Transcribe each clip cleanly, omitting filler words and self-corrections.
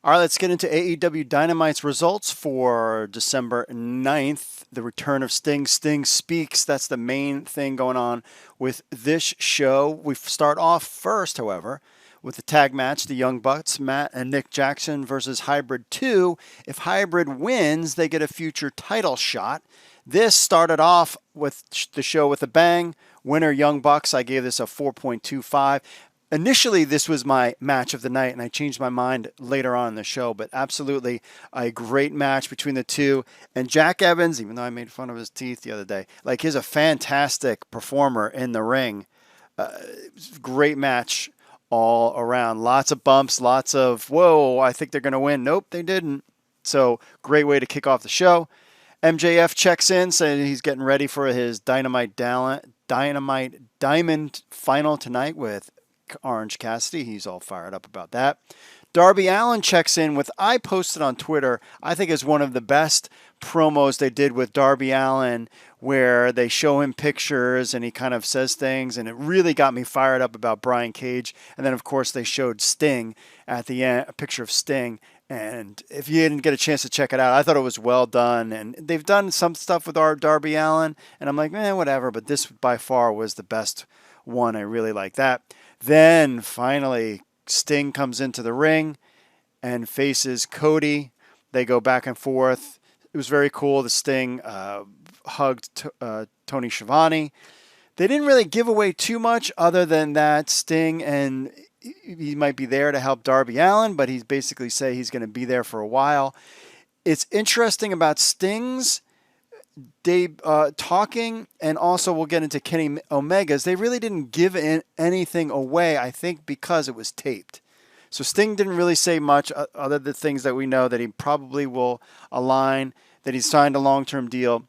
All right, let's get into AEW Dynamite's results for December 9th. The return of Sting. Sting speaks. That's the main thing going on with this show. We start off first, however, with the tag match, the Young Bucks, Matt and Nick Jackson versus Hybrid 2. If Hybrid wins, they get a future title shot. This started off with the show with a bang. Winner Young Bucks. I gave this a 4.25. Initially, this was my match of the night, and I changed my mind later on in the show, but absolutely a great match between the two. And Jack Evans, even though I made fun of his teeth the other day, like, he's a fantastic performer in the ring. Great match all around. Lots of bumps, lots of, whoa, I think they're going to win. Nope, they didn't. So, great way to kick off the show. MJF checks in, saying he's getting ready for his Dynamite Diamond final tonight with Orange Cassidy. He's all fired up about that. Darby Allin checks in with, I posted on Twitter, I think is one of the best promos they did with Darby Allin, where they show him pictures and he kind of says things, and it really got me fired up about Brian Cage. And then, of course, they showed Sting at the end, a picture of Sting. And if you didn't get a chance to check it out, I thought it was well done. And they've done some stuff with our Darby Allin, and I'm like, whatever. But this by far was the best one. I really like that. Then finally, Sting comes into the ring and faces Cody. They go back and forth. It was very cool. The Sting hugged Tony Schiavone. They didn't really give away too much other than that Sting, and he might be there to help Darby Allin, but he's basically say he's going to be there for a while. It's interesting about Sting's talking, and also we'll get into Kenny Omega's. They really didn't give anything away, I think, because it was taped. So Sting didn't really say much other than things that we know, that he probably will align, that he's signed a long-term deal,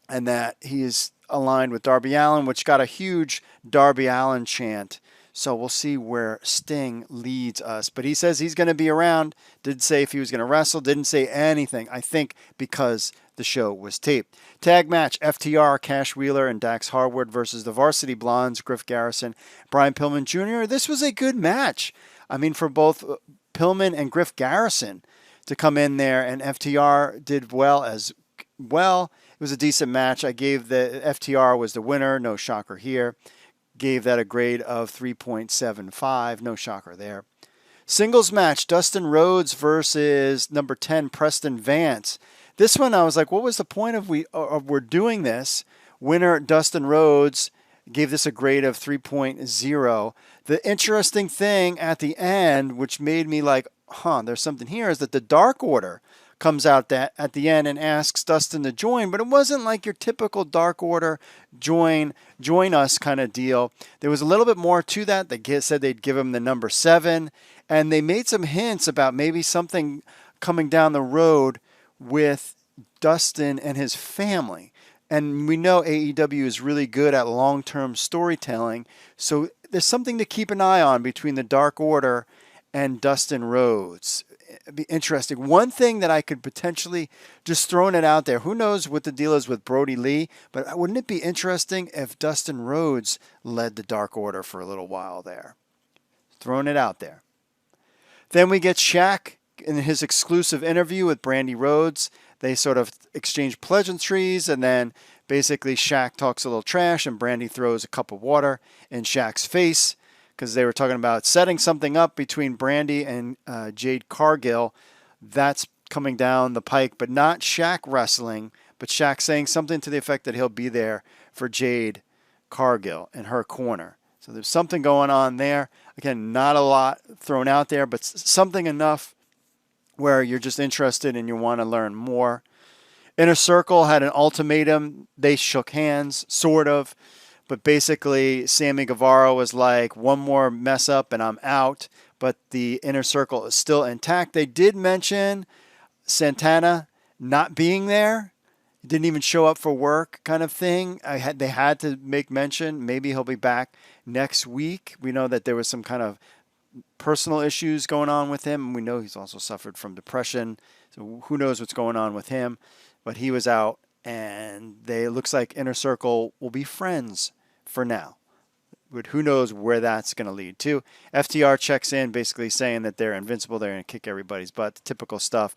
and that he is aligned with Darby Allin, which got a huge Darby Allin chant. So we'll see where Sting leads us. But he says he's going to be around. Didn't say if he was going to wrestle. Didn't say anything. I think because the show was taped. Tag match, FTR, Cash Wheeler, and Dax Harwood versus the Varsity Blondes, Griff Garrison, Brian Pillman Jr. This was a good match. I mean, for both Pillman and Griff Garrison to come in there, and FTR did well as well. It was a decent match. I gave the FTR was the winner. No shocker here. Gave that a grade of 3.75. No shocker there. Singles match, Dustin Rhodes versus number 10, Preston Vance. This one, I was like, what was the point of we're doing this? Winner, Dustin Rhodes, gave this a grade of 3.0. The interesting thing at the end, which made me like, there's something here, is that the Dark Order comes out at the end and asks Dustin to join, but it wasn't like your typical Dark Order join us kind of deal. There was a little bit more to that. They said they'd give him the number 7, and they made some hints about maybe something coming down the road with Dustin and his family. And we know AEW is really good at long-term storytelling, so there's something to keep an eye on between the Dark Order and Dustin Rhodes. It'd be interesting. One thing that I could potentially, just throwing it out there, who knows what the deal is with Brody Lee, but wouldn't it be interesting if Dustin Rhodes led the Dark Order for a little while there? Throwing it out there. Then we get Shaq in his exclusive interview with Brandy Rhodes. They sort of exchange pleasantries, and then basically Shaq talks a little trash, and Brandy throws a cup of water in Shaq's face, because they were talking about setting something up between Brandy and Jade Cargill. That's coming down the pike, but not Shaq wrestling, but Shaq saying something to the effect that he'll be there for Jade Cargill in her corner. So there's something going on there. Again, not a lot thrown out there, but something enough where you're just interested and you want to learn more. Inner Circle had an ultimatum. They shook hands, sort of. But basically, Sammy Guevara was like, one more mess up and I'm out. But the Inner Circle is still intact. They did mention Santana not being there. He didn't even show up for work kind of thing. They had to make mention. Maybe he'll be back next week. We know that there was some kind of personal issues going on with him. We know he's also suffered from depression. So who knows what's going on with him. But he was out. And it looks like Inner Circle will be friends for now. who knows where that's going to lead to. FTR checks in basically saying that they're invincible. They're going to kick everybody's butt, the typical stuff.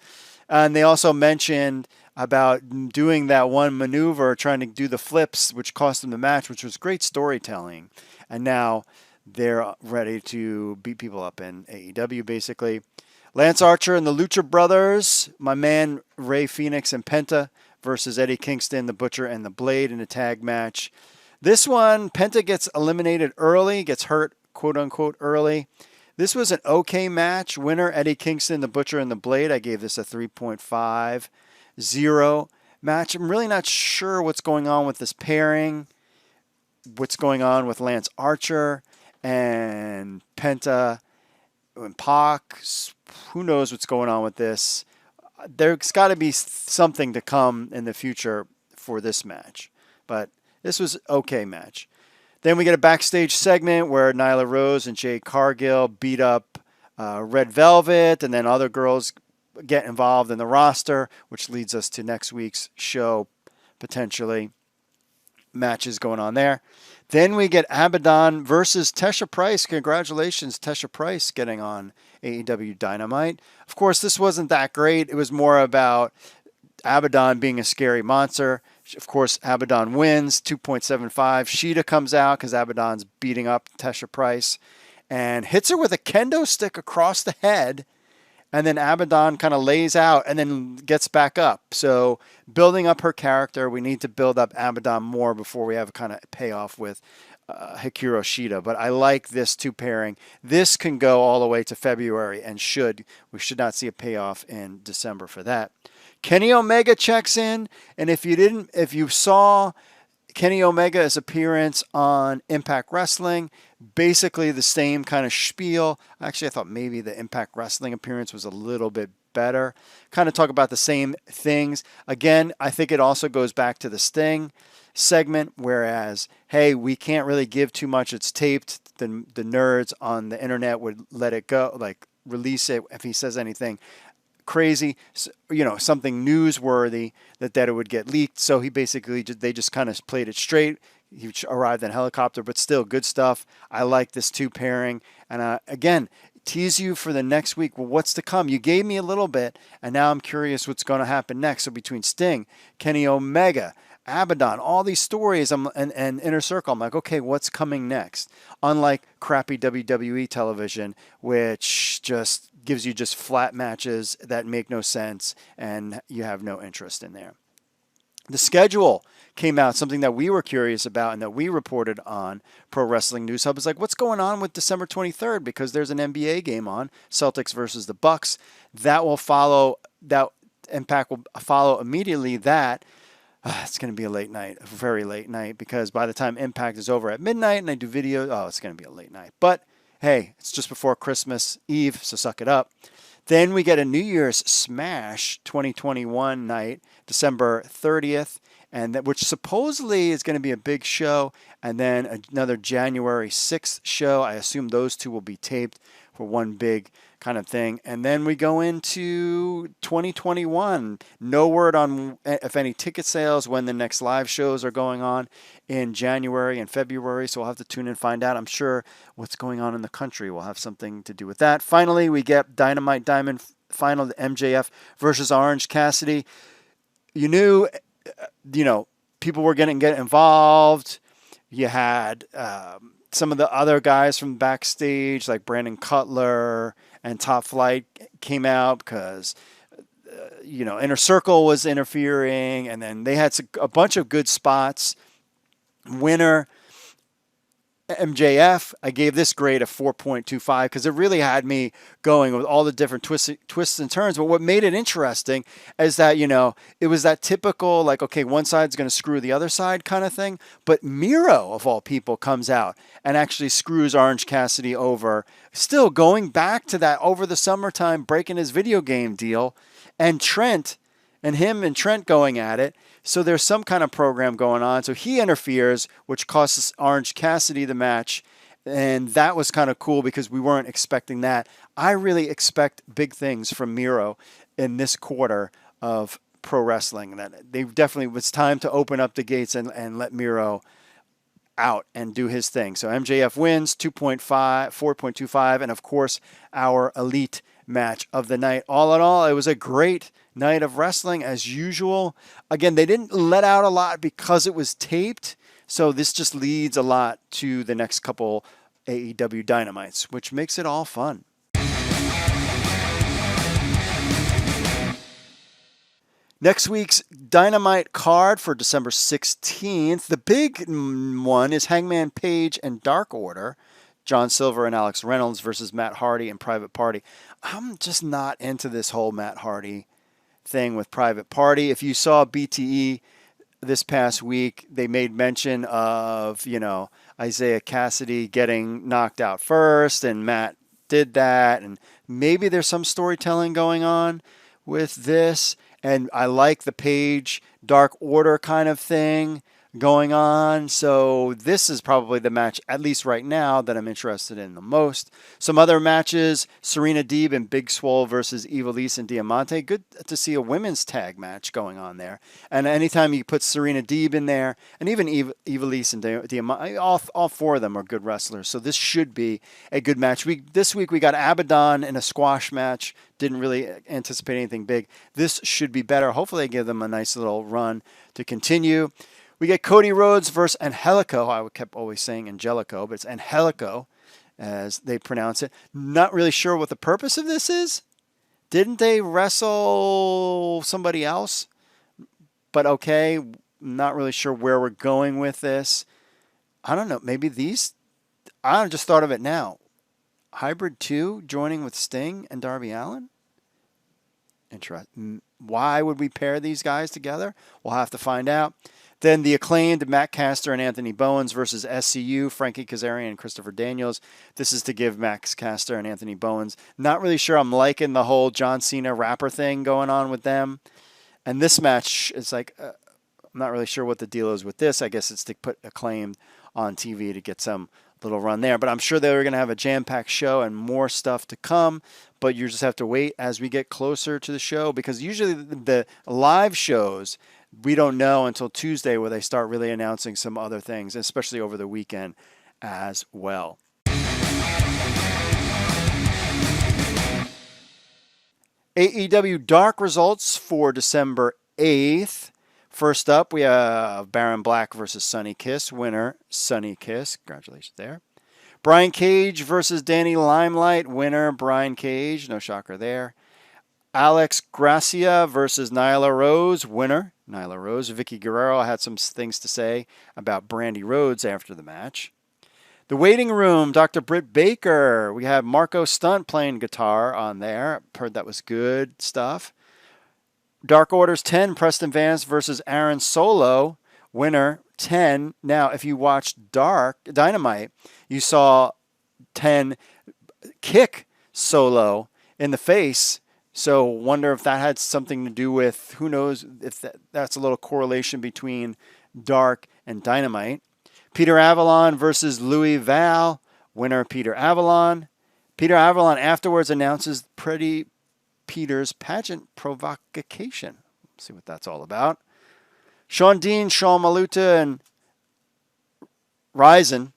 And they also mentioned about doing that one maneuver, trying to do the flips, which cost them the match, which was great storytelling. And now they're ready to beat people up in AEW, basically. Lance Archer and the Lucha Brothers, my man Rey Fenix and Penta versus Eddie Kingston, the Butcher, and the Blade in a tag match. This one, Penta gets eliminated early, gets hurt, quote-unquote, early. This was an okay match. Winner, Eddie Kingston, the Butcher, and the Blade. I gave this a 3.50 match. I'm really not sure what's going on with this pairing, what's going on with Lance Archer and Penta and Pac. Who knows what's going on with this? There's got to be something to come in the future for this match. But this was okay match. Then we get a backstage segment where Nyla Rose and Jade Cargill beat up Red Velvet, and then other girls get involved in the roster, which leads us to next week's show, potentially. Matches going on there. Then we get Abadon versus Tesha Price. Congratulations, Tesha Price, getting on AEW Dynamite. Of course, this wasn't that great. It was more about Abadon being a scary monster. Of course, Abadon wins, 2.75. Sheeta comes out because Abadon's beating up Tesha Price and hits her with a kendo stick across the head. And then Abadon kind of lays out and then gets back up. So building up her character, we need to build up Abadon more before we have a kind of payoff with Hikaru Shida. But I like this two pairing. This can go all the way to February and we should not see a payoff in December for that. Kenny Omega checks in, and if you saw Kenny Omega's appearance on Impact Wrestling, basically the same kind of spiel. Actually, I thought maybe the Impact Wrestling appearance was a little bit better. Kind of talk about the same things. Again, I think it also goes back to the Sting segment, whereas, hey, we can't really give too much. It's taped. The nerds on the internet would let it go, like release it if he says anything crazy, something newsworthy, that it would get leaked. So he basically, they just kind of played it straight. He arrived in a helicopter, but still good stuff. I like this two pairing. And again, tease you for the next week. Well, what's to come? You gave me a little bit, and now I'm curious what's going to happen next. So between Sting, Kenny Omega, Abadon, all these stories and Inner Circle, I'm like, okay, what's coming next? Unlike crappy WWE television, which just gives you just flat matches that make no sense and you have no interest in there. The schedule came out, something that we were curious about and that we reported on Pro Wrestling News Hub. Is like, what's going on with December 23rd? Because there's an NBA game on, Celtics versus the Bucks. That will follow, that Impact will follow immediately that. It's going to be a late night, a very late night, because by the time Impact is over at midnight and I do video, it's going to be a late night. But hey, it's just before Christmas Eve, so suck it up. Then we get a New Year's Smash 2021 night, December 30th, which supposedly is going to be a big show, and then another January 6th show. I assume those two will be taped for one big kind of thing. And then we go into 2021. No word on if any ticket sales, when the next live shows are going on in January and February. So we'll have to tune in and find out. I'm sure what's going on in the country will have something to do with that. Finally, we get Dynamite Diamond final, the MJF versus Orange Cassidy. You knew, people were going to get involved. You had some of the other guys from backstage, like Brandon Cutler and Top Flight, came out because, Inner Circle was interfering, and then they had a bunch of good spots. Winner, MJF, I gave this grade a 4.25 because it really had me going with all the different twists and turns. But what made it interesting is that, it was that typical, like, okay, one side's going to screw the other side kind of thing. But Miro, of all people, comes out and actually screws Orange Cassidy over, still going back to that over the summertime, breaking his video game deal. And Trent, and him and Trent going at it. So there's some kind of program going on. So he interferes, which costs Orange Cassidy the match. And that was kind of cool because we weren't expecting that. I really expect big things from Miro in this quarter of pro wrestling. That they definitely, it was time to open up the gates and let Miro out and do his thing. So MJF wins 2.5, 4.25, and of course, our elite match of the night. All in all, it was a great night of wrestling as usual. Again, they didn't let out a lot because it was taped, so this just leads a lot to the next couple AEW Dynamites, which makes it all fun. Next week's Dynamite card for December 16th. The big one is Hangman Page and Dark Order. John Silver and Alex Reynolds versus Matt Hardy and Private Party. I'm just not into this whole Matt Hardy thing with Private Party. If you saw BTE this past week, they made mention of, Isaiah Cassidy getting knocked out first, and Matt did that, and maybe there's some storytelling going on with this. And I like the Page Dark Order kind of thing going on. So this is probably the match, at least right now, that I'm interested in the most. Some other matches, SERENA DEEB and Big Swole versus IVELISSE and DIAMANTE. Good to see a women's tag match going on there. And anytime you put SERENA DEEB in there, and even IVELISSE and DIAMANTE, all four of them are good wrestlers. So this should be a good match. This week we got Abadon in a squash match. Didn't really anticipate anything big. This should be better. Hopefully they give them a nice little run to continue. We get Cody Rhodes versus Angelico. I kept always saying Angelico, but it's Angelico as they pronounce it. Not really sure what the purpose of this is. Didn't they wrestle somebody else? But okay, not really sure where we're going with this. I don't know. Maybe I just thought of it now. Hybrid 2 joining with Sting and Darby Allin? Interesting. Why would we pair these guys together? We'll have to find out. Then the Acclaimed, Matt Caster and Anthony Bowens versus SCU, Frankie Kazarian and Christopher Daniels. This is to give Max Caster and Anthony Bowens. Not really sure I'm liking the whole John Cena rapper thing going on with them. And this match is like, I'm not really sure what the deal is with this. I guess it's to put Acclaimed on TV to get some little run there. But I'm sure they're going to have a jam-packed show and more stuff to come. But you just have to wait as we get closer to the show, because usually the live shows, we don't know until Tuesday where they start really announcing some other things, especially over the weekend as well. AEW Dark results for December 8th. First up, we have Baron Black versus Sonny Kiss. Winner, Sonny Kiss. Congratulations there. Brian Cage versus Danny Limelight. Winner, Brian Cage. No shocker there. Alex Gracia versus Nyla Rose. Winner, Nyla Rose. Vicky Guerrero had some things to say about Brandy Rhodes after the match. The Waiting Room, Dr. Britt Baker. We have Marco Stunt playing guitar on there. Heard that was good stuff. Dark Order's 10, Preston Vance versus Aaron Solo. Winner, 10. Now, if you watched Dynamite, you saw 10 kick Solo in the face. So wonder if that had something to do with, who knows if that's a little correlation between Dark and Dynamite. Peter Avalon versus Louis Val. Winner, Peter Avalon. Peter Avalon afterwards announces Pretty Peter's pageant provocation. See what that's all about. Sean Dean, Sean Maluta, and Ryzen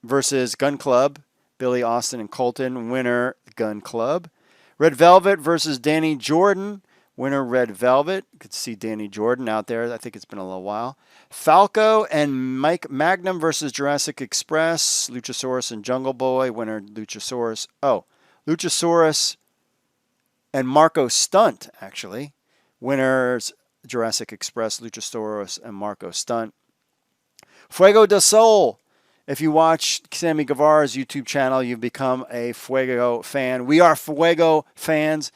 versus Gun Club. Billy Austin and Colton. Winner, Gun Club. Red Velvet versus Danny Jordan. Winner, Red Velvet. Good to see Danny Jordan out there. I think it's been a little while. Falco and Mike Magnum versus Jurassic Express. Luchasaurus and Jungle Boy. Winner, Luchasaurus. Oh, Luchasaurus and Marco Stunt, actually. Winners, Jurassic Express, Luchasaurus, and Marco Stunt. Fuego del Sol. If you watch Sammy Guevara's YouTube channel, you've become a Fuego fan. We are Fuego fans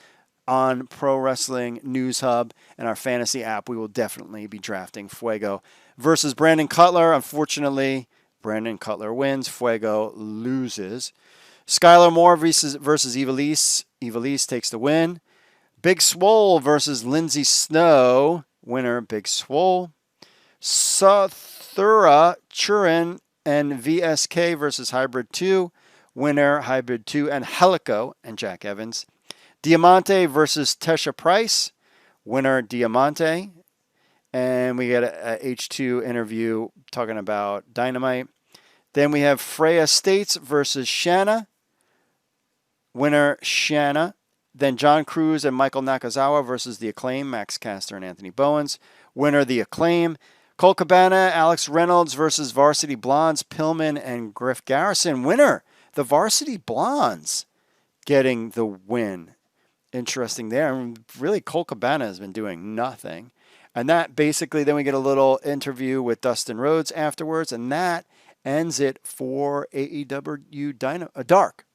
on Pro Wrestling News Hub and our fantasy app. We will definitely be drafting Fuego versus Brandon Cutler. Unfortunately, Brandon Cutler wins. Fuego loses. Skylar Moore versus IVELISSE. IVELISSE takes the win. Big Swole versus Lindsay Snow. Winner, Big Swole. Sathura Churin and VSK versus Hybrid 2. Winner, Hybrid 2 and Helico and Jack Evans. Diamante versus Tesha Price. Winner, Diamante. And we get a H2 interview talking about Dynamite. Then we have Freya States versus Shanna. Winner, Shanna. Then John Cruz and Michael Nakazawa versus The Acclaim, Max Caster and Anthony Bowens. Winner, The Acclaim. Colt Cabana, Alex Reynolds versus Varsity Blondes, Pillman and Griff Garrison. Winner, the Varsity Blondes, getting the win. Interesting there. I mean, really, Colt Cabana has been doing nothing. And that basically, then we get a little interview with Dustin Rhodes afterwards, and that ends it for AEW Dark.